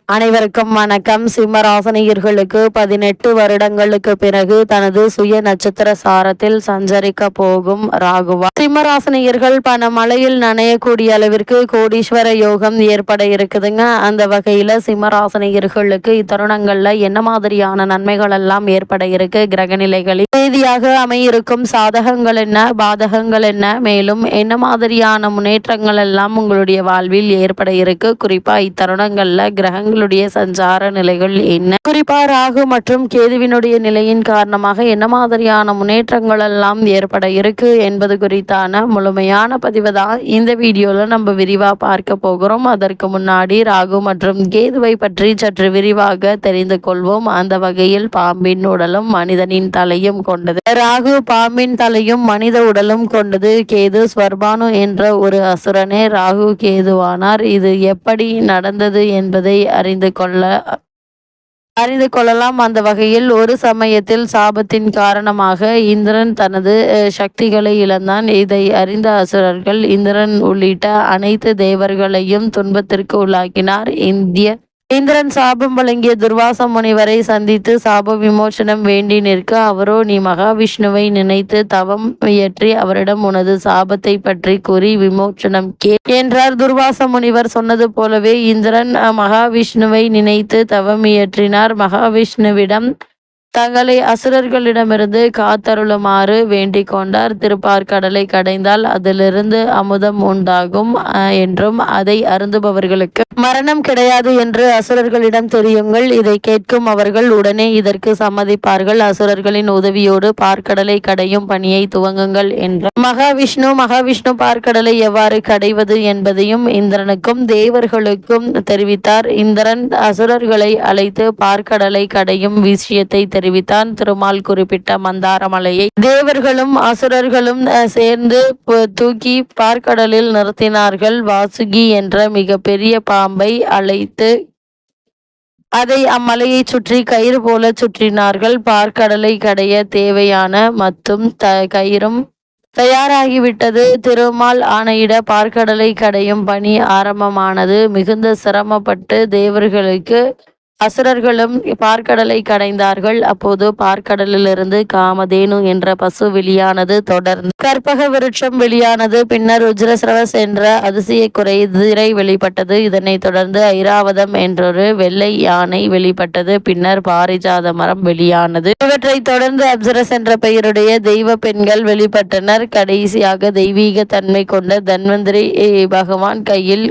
அனைவருக்கும் வணக்கம். சிம்மராசினியர்களுக்கு 18 வருடங்களுக்கு பிறகு தனது சுய நட்சத்திர சாரத்தில் சஞ்சரிக்க போகும் ராகுவா. சிம்மராசினியர்கள் பண மழையில் நனையக்கூடிய அளவிற்கு கோடீஸ்வர யோகம் ஏற்பட இருக்குதுங்க. அந்த வகையில சிம்மராசினியர்களுக்கு இத்தருணங்கள்ல என்ன மாதிரியான நன்மைகள் எல்லாம் ஏற்பட இருக்கு, கிரகநிலைகளில் ரீதியாக அமையிருக்கும் சாதகங்கள் என்ன, பாதகங்கள் என்ன, மேலும் என்ன மாதிரியான முன்னேற்றங்கள் எல்லாம் உங்களுடைய வாழ்வில் ஏற்பட இருக்கு, குறிப்பா இத்தருணங்கள்ல கிரகங்கள் சஞ்சார நிலைகள் என்ன, குறிப்பா ராகு மற்றும் கேதுவினுடைய நிலையின் காரணமாக என்ன மாதிரியான முன்னேற்றங்கள் எல்லாம் ஏற்பட இருக்கு என்பது குறித்தான முழுமையான பதிவு தான் இந்த வீடியோல நம்ம விரிவா பார்க்க போகிறோம். அதற்கு முன்னாடி ராகு மற்றும் கேதுவை பற்றி சற்று விரிவாக தெரிந்து கொள்வோம். அந்த வகையில் பாம்பின் உடலும் மனிதனின் தலையும் கொண்டது. ராகு பாம்பின் தலையும் மனித உடலும் கொண்டது. கேது ஸ்வர்பானு என்ற ஒரு அசுரனே ராகு கேதுவானார். இது எப்படி நடந்தது என்பதை அறிந்து கொள்ளலாம். அந்த வகையில் ஒரு சமயத்தில் சாபத்தின் காரணமாக இந்திரன் தனது சக்திகளை இழந்தான். இதை அறிந்த அசுரர்கள் இந்திரன் உள்ளிட்ட அனைத்து தேவர்களையும் துன்பத்திற்கு உள்ளாக்கினார். இந்திரன் சாபம் வழங்கிய துர்வாச முனிவரை சந்தித்து சாப விமோசனம் வேண்டி நிற்க, அவரோ நீ மகாவிஷ்ணுவை நினைத்து தவம் இயற்றி அவரிடம் உனது சாபத்தை பற்றி கூறி விமோசனம் என்றார். துர்வாச முனிவர் சொன்னது போலவே இந்திரன் மகாவிஷ்ணுவை நினைத்து தவம் இயற்றினார். மகாவிஷ்ணுவிடம் தங்களை அசுரர்களிடமிருந்து காத்தருளுமாறு வேண்டிக் கொண்டார். திருப்பார்கடலை கடைந்தால் அதிலிருந்து அமுதம் உண்டாகும் என்றும் அதை அருந்துபவர்களுக்கு மரணம் கிடையாது என்று அசுரர்களிடம் தெரியுங்கள். இதை கேட்கும் அவர்கள் உடனே இதற்கு சம்மதிப்பார்கள். அசுரர்களின் உதவியோடு பார்க்கடலை கடையும் பணியை துவங்குங்கள் என்றார். மகாவிஷ்ணு பார்க்கடலை எவ்வாறு கடைவது என்பதையும் இந்திரனுக்கும் தேவர்களுக்கும் தெரிவித்தார். இந்திரன் அசுரர்களை அழைத்து பார்க்கடலை கடையும் விஷயத்தை தெரிவித்தான். திருமால் குறிப்பிட்ட மந்தாரமலையை தேவர்களும் அசுரர்களும் சேர்ந்து தூக்கி பார்க்கடலில் நிறுத்தினார்கள். வாசுகி என்ற மிக பெரிய பாம்பை அழைத்து அதை அம்மலையை சுற்றி கயிறு போல சுற்றினார்கள். பார்க்கடலை கடைய தேவையான மத்தும் கயிறும் தயாராகிவிட்டது. திருமால் ஆணையிட பார்க்கடலை கடையும் பணி ஆரம்பமானது. மிகுந்த சிரமப்பட்டு தேவர்களுக்கு அசுரர்களும் பார்க்கடலை கடைந்தார்கள். அப்போது பார்க்கடலிலிருந்து காமதேனு என்ற பசு வெளியானது. தொடர்ந்து கற்பக விருட்சம் வெளியானது. பின்னர் உஜ்ரஸ்ரவஸ் என்ற அதிசய குதிரை வெளிப்பட்டது. இதனைத் தொடர்ந்து ஐராவதம் என்றொரு வெள்ளை யானை வெளிப்பட்டது. பின்னர் பாரிஜாத மரம் வெளியானது. இவற்றை தொடர்ந்து அப்சரஸ் என்ற பெயருடைய தெய்வ பெண்கள் வெளிப்பட்டனர். கடைசியாக தெய்வீக தன்மை கொண்ட தன்வந்திரி பகவான் கையில்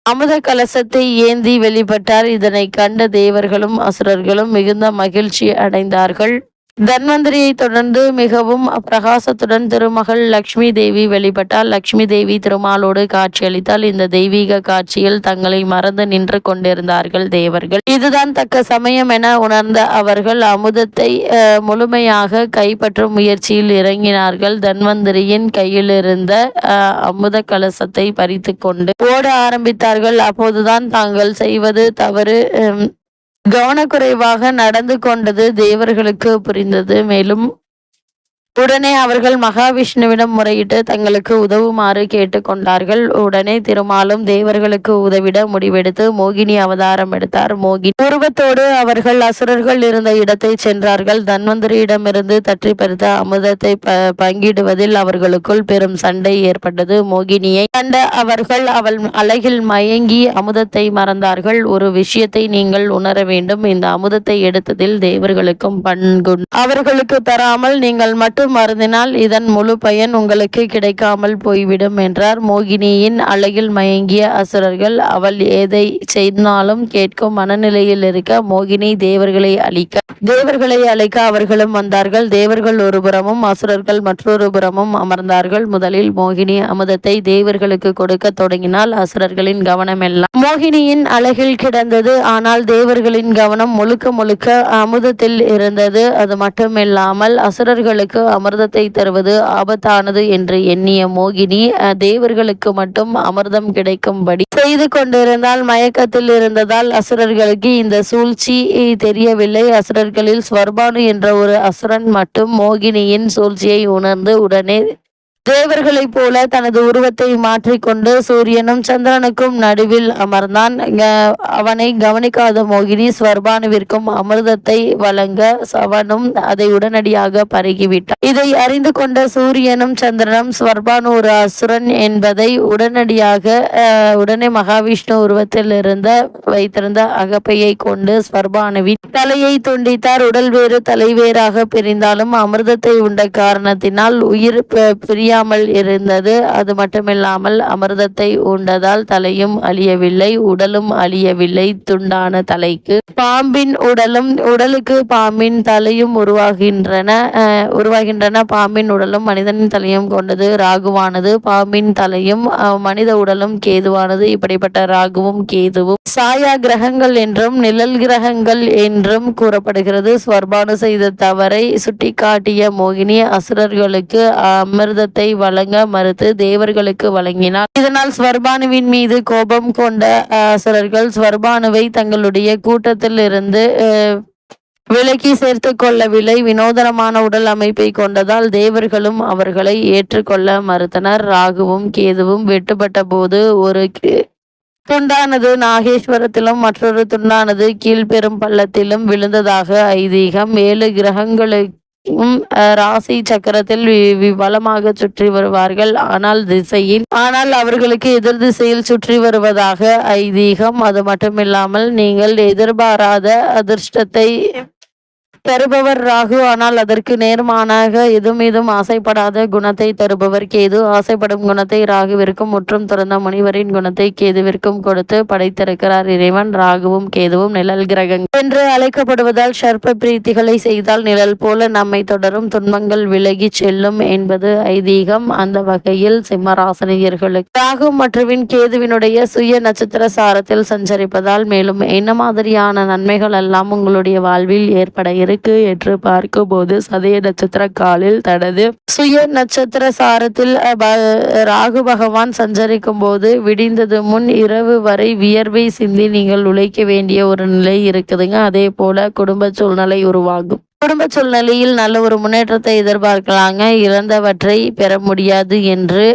அமுத கலசத்தை ஏந்தி வெளிப்பட்டார். இதனை கண்ட தேவர்களும் அசுரர்களும் மிகுந்த மகிழ்ச்சி அடைந்தார்கள். தன்வந்திரியை தொடர்ந்து மிகவும் பிரகாசத்துடன் திருமகள் லக்ஷ்மி தேவி வெளிப்பட்டால். லக்ஷ்மி தேவி திருமாலோடு காட்சியளித்தால். இந்த தெய்வீக காட்சியில் தங்களை மறந்து நின்று கொண்டிருந்தார்கள் தேவர்கள். இதுதான் தக்க சமயம் என உணர்ந்த அவர்கள் அமுதத்தை முழுமையாக கைப்பற்றும் முயற்சியில் இறங்கினார்கள். தன்வந்திரியின் கையிலிருந்த அமுத கலசத்தை பறித்து கொண்டு ஓட ஆரம்பித்தார்கள். அப்போதுதான் தாங்கள் செய்வது தவறு கவனக்குறைவாக நடந்து கொண்டது தேவர்களுக்கு புரிந்தது. மேலும் உடனே அவர்கள் மகாவிஷ்ணுவிடம் முறையிட்டு தங்களுக்கு உதவுமாறு கேட்டுக்கொண்டார்கள். உடனே திருமாலும் தேவர்களுக்கு உதவிட முடிவெடுத்து மோகினி அவதாரம் எடுத்தார். மோகினி உருவத்தோடு அவர்கள் அசுரர்கள் இருந்த இடத்தை சென்றார்கள். தன்வந்திரியிடமிருந்து தற்றி பறித்த அமுதத்தை பங்கிடுவதில் அவர்களுக்குள் பெரும் சண்டை ஏற்பட்டது. மோகினியை கண்ட அவர்கள் அவள் அழகில் மயங்கி அமுதத்தை மறந்தார்கள். ஒரு விஷயத்தை நீங்கள் உணர வேண்டும். இந்த அமுதத்தை எடுத்ததில் தேவர்களுக்கும் பங்கு அவர்களுக்கு தராமல் நீங்கள் மட்டும் மருந்தினால் இதன் முழு பயன் உங்களுக்கு கிடைக்காமல் போய்விடும் என்றார். மோகினியின் அழகில் மயங்கிய அசுரர்கள் அவள் எதை செய்தாலும் கேட்கும் மனநிலையில் இருக்க மோகினி தேவர்களை அழைக்க அவர்களும் வந்தார்கள். தேவர்கள் ஒரு புறமும் அசுரர்கள் மற்றொரு புறமும் அமர்ந்தார்கள். முதலில் மோகினி அமுதத்தை தேவர்களுக்கு கொடுக்க தொடங்கினால். அசுரர்களின் கவனம் எல்லாம் மோகினியின் அழகில் கிடந்தது. ஆனால் தேவர்களின் கவனம் முழுக்க அமுதத்தில் இருந்தது. அது மட்டுமில்லாமல் அசுரர்களுக்கு அமிர்தத்தை தருவது ஆபத்தானது என்று எண்ணிய மோகினி தேவர்களுக்கு மட்டும் அமிர்தம் கிடைக்கும்படி செய்து கொண்டிருந்தால். மயக்கத்தில் இருந்ததால் அசுரர்களுக்கு இந்த சூழ்ச்சி தெரியவில்லை. அசுரர்களில் ஸ்வர்பானு என்ற ஒரு அசுரன் மட்டும் மோகினியின் சூழ்ச்சியை உணர்ந்து உடனே தேவர்களைப் போல தனது உருவத்தை மாற்றிக்கொண்டு சூரியனும் சந்திரனுக்கும் நடுவில் அமர்ந்தான். அவனை கவனிக்காத மோகினி ஸ்வர்பானுவிற்கும் அமிர்தத்தை வழங்க அவனும் அதை உடனடியாக பருகிவிட்டான். இதை அறிந்து கொண்ட சூரியனும் சந்திரனும் ஸ்வர்பானு ஒரு அசுரன் என்பதை உடனே மகாவிஷ்ணு உருவத்தில் வைத்திருந்த அகப்பையை கொண்டு ஸ்வர்பானுவின் தலையை துண்டித்தார். உடல் வேறு தலை வேறாக பிரிந்தாலும் அமிர்தத்தை உண்ட காரணத்தினால் உயிர் பிரியாமல் இருந்தது. அது மட்டுமில்லாமல் அமிர்தத்தை உண்டதால் தலையும் அழியவில்லை, உடலும் அழியவில்லை. துண்டான தலைக்கு பாம்பின் உடலுக்கு பாம்பின் தலையும் உருவாகின்றன. பாம்பின் உடலும் மனிதனின் தலையும் கொண்டது ராகுவானது, பாம்பின் தலையும் மனித உடலும் கேதுவானது. இப்படிப்பட்ட ராகுவும் கேதுவும் சாயா கிரகங்கள் என்றும் நிழல் கிரகங்கள் என்றும் கூறப்படுகிறது. ஸ்வர்பானு செய்த தவறை சுட்டிக்காட்டிய மோகினி அசுரர்களுக்கு அமிர்தத்தை வழங்க மறுத்து தேவர்களுக்கு வழங்கினார். இதனால் ஸ்வர்பானுவின் மீது கோபம் கொண்ட அசுரர்கள் ஸ்வர்பானுவை தங்களுடைய கூட்டத்தில் இருந்து விலக்கி சேர்த்து கொள்ளவில்லை. வினோதனமான உடல் அமைப்பை கொண்டதால் தேவர்களும் அவர்களை ஏற்றுக்கொள்ள மறுத்தனர். ராகுவும் கேதுவும் வெட்டுப்பட்ட போது ஒரு துண்டானது நாகேஸ்வரத்திலும் மற்றொரு துண்டானது கீழ்பெரும் பள்ளத்திலும் விழுந்ததாக ஐதீகம். 7 கிரகங்களுக்கு ராசி சக்கரத்தில் வலமாக சுற்றி வருவார்கள். ஆனால் அவர்களுக்கு எதிர் திசையில் சுற்றி வருவதாக ஐதீகம். அது மட்டுமில்லாமல் நீங்கள் எதிர்பாராத அதிர்ஷ்டத்தை தருபவர் ராகு, ஆனால் அதற்கு நேர்மானாக எதுமீதும் ஆசைப்படாத குணத்தை தருபவர் கேது. ஆசைப்படும் குணத்தை ராகுவிற்கும் முற்றும் துறந்த முனிவரின் குணத்தை கேதுவிற்கும் கொடுத்து படைத்திருக்கிறார் இறைவன். ராகுவும் கேதுவும் நிழல் கிரகங்கள் என்று அழைக்கப்படுவதால் சர்ப்ப பிரீத்திகளை செய்தால் நிழல் போல நம்மை தொடரும் துன்பங்கள் விலகி செல்லும் என்பது ஐதீகம். அந்த வகையில் சிம்மராசினியர்களுக்கு ராகு மற்றும் கேதுவினுடைய சுய நட்சத்திர சாரத்தில் சஞ்சரிப்பதால் மேலும் என்ன மாதிரியான நன்மைகள் எல்லாம் உங்களுடைய வாழ்வில் ஏற்பட இருக்கு என்று பார்க்கும்போது, சதய நட்சத்திர காலில் தனது சுய நட்சத்திர சாரத்தில் ராகு பகவான் சஞ்சரிக்கும் போது விடிந்தது முன் இரவு வரை வியர்வை சிந்தி நீங்கள் உழைக்க வேண்டிய ஒரு நிலை இருக்குதுங்க. அதே போல குடும்ப சூழ்நிலை உருவாகும். குடும்ப சூழ்நிலையில் நல்ல ஒரு முன்னேற்றத்தை எதிர்பார்க்கலாங்க. இழந்தவற்றை பெற முடியாது என்று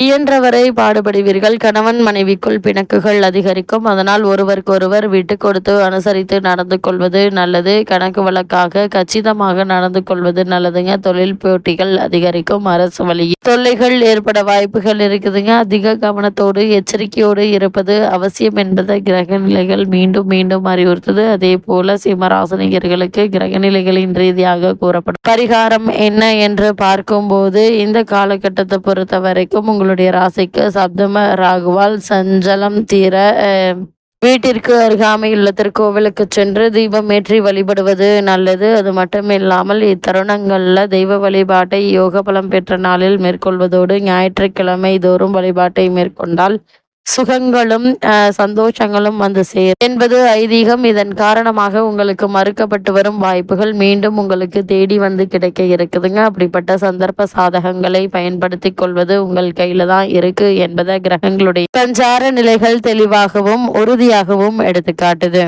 இயன்றவரை பாடுபடுவீர்கள். கணவன் மனைவிக்குள் பிணக்குகள் அதிகரிக்கும். அதனால் ஒருவருக்கொருவர் விட்டு கொடுத்து அனுசரித்து நடந்து கொள்வது நல்லது. கணக்கு வழக்காக கச்சிதமாக நடந்து கொள்வது நல்லதுங்க. தொழில் போட்டிகள் அதிகரிக்கும். அரசு வழியில் தொல்லைகள் ஏற்பட வாய்ப்புகள் இருக்குதுங்க. அதிக கவனத்தோடு எச்சரிக்கையோடு இருப்பது அவசியம் என்பதை கிரக நிலைகள் மீண்டும் மீண்டும் அறிவுறுத்தது. அதே போல சிம்மராசினியர்களுக்கு கிரக நிலைகளின் ரீதியாக கூறப்படும் பரிகாரம் என்ன என்று பார்க்கும்போது, இந்த காலகட்டத்தை பொறுத்த வரைக்கும் உங்களுடைய ராசிக்கு சப்தம ராகுவால் சஞ்சலம் தீர வீட்டிற்கு அருகாமையுள்ள திருக்கோவிலுக்கு சென்று தீபம் ஏற்றி வழிபடுவது நல்லது. அது மட்டுமில்லாமல் இத்தருணங்கள்ல தெய்வ வழிபாட்டை யோக பலம் பெற்ற நாளில் மேற்கொள்வதோடு ஞாயிற்றுக்கிழமை தோறும் வழிபாட்டை மேற்கொண்டால் சுகங்களும் சந்தோஷங்களும் வந்து சேரும் என்பது ஐதீகம். இதன் காரணமாக உங்களுக்கு மறுக்கப்பட்டு வரும் வாய்ப்புகள் மீண்டும் உங்களுக்கு தேடி வந்து கிடைக்க இருக்குதுங்க. அப்படிப்பட்ட சந்தர்ப்ப சாதகங்களை பயன்படுத்தி கொள்வது உங்கள் கையில தான் இருக்கு என்பதை கிரகங்களுடைய சஞ்சார நிலைகள் தெளிவாகவும் உறுதியாகவும் எடுத்துக்காட்டுது.